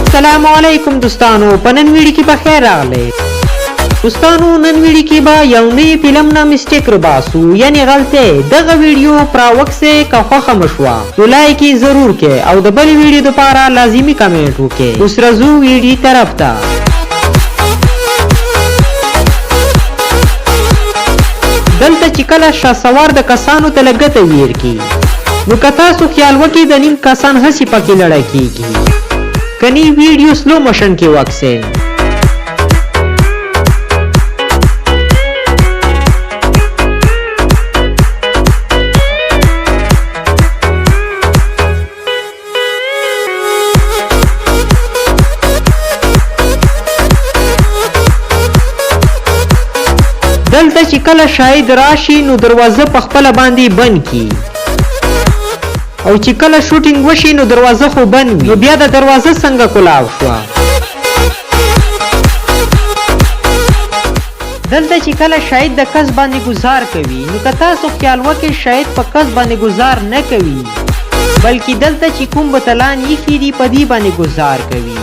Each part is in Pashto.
السلام علیکم دوستانو، په نن ویډیو کې بخیر راغلی. دوستانو نن ویډیو کې به یو نوی فلم نه مسټیک رباسو، یعنی غلطه. دغه ویډیو پر وخت سے که خوښه مشوه نو لایک یې ضرور کې او د بل ویډیو لپاره لازمي کمنټ وکړئ. اوس راځو ویډیو طرف ته. دلته چې کله شاسوار د کسانو ته لګته ویر کی نو که تاسو خیال وکړئ د نیم کسان هسې پکې لړه کیږي. کنی ویډیو سلو موشن کې وکسئ. دلته چې کله شاهد راشي نو دروازه په خپله باندې بند کی او چې کله شوټینګ وشي نو دروازه خو بند وي، نو بیا د دروازه څنګه کلاو شوه. دلته چې کله شاهد د کس باندې گزار کوي نو که تاسو خیال وکړئ شاهد په کس باندې گزار نه کوي بلکې دلته چې کوم بتلان ایښي دي په دې باندې گزار کوي.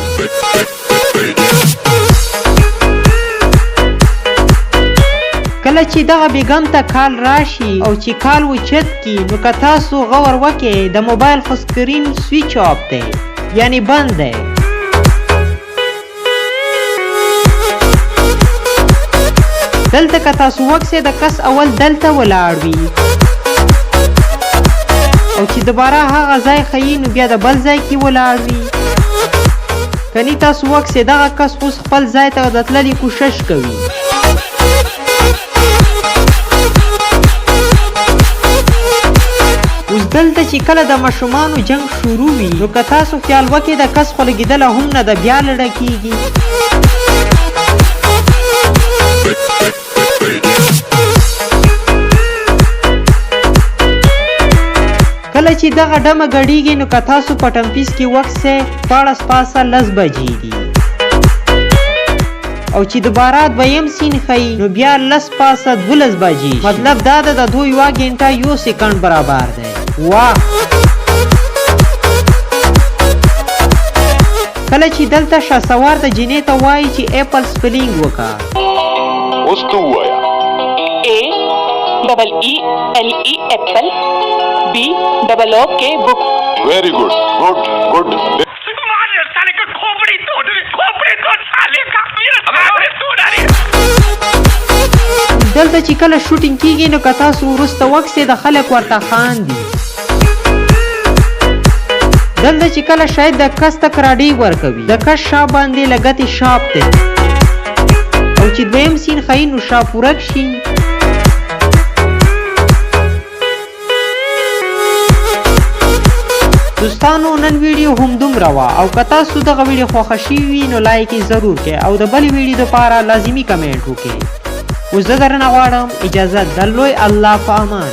کله چې دغه بیګم ته کال راشي او چې کال وچت کی نو که تاسو غور وکړئ د موبایل خو سکرین سویچ آف دی، یعنی بند دی. دلته که تاسو وکسئ د کس اول دلته ولاړ وي او چې دوباره هغه ځای ښیي نو بیا د بل ځای کې ولاړ وي. کني تاسو وکسئ دغه کس اوس خپل ځای ته د تللي کوشش کوي. اوس دلته چې کله د ماشومانو جنگ شروع وي نو که تاسو خیال وکړئ د کس خو لګېدله هم نه ده، بیا لړه کیږي. کله چې دغه ډمه ګډېږي نو که تاسو په ټمپیس کې وکسئ 14:10 بجې دي او چې دوباره دویم سین ښیي نو بیا 10:12 بجې، مطلب دا ده د دوی 1 غنټه 1 سکند برابر دی. واه! کله چې دلته شاسوار د جنې ته وایي چې اپل سپلینګ وکړه. اوس ته ووایه AEELE اپل BOOK بک. ویری ګډ ګډ ګډ. دلته چې کله شوټینګ کیږي نو که تاسو وروسته وکسئ د خلک ورته خاندي. دلته چې کله شاید د کس تک راډی ورکوي د کس شا باندې لګتې شاپ دی او چې دویم سین ښیي نو شا پورک شي. دوستانو نن ویډیو هم دومره وه او که تاسو دغه ویډیو خوښه شوي وي نو لایک یې ضرور کړئ او د بلې ویډیو دپاره لازمي کمنټ وکړئ. اوس زه درنه غواړم اجازت د لوی الله په امان.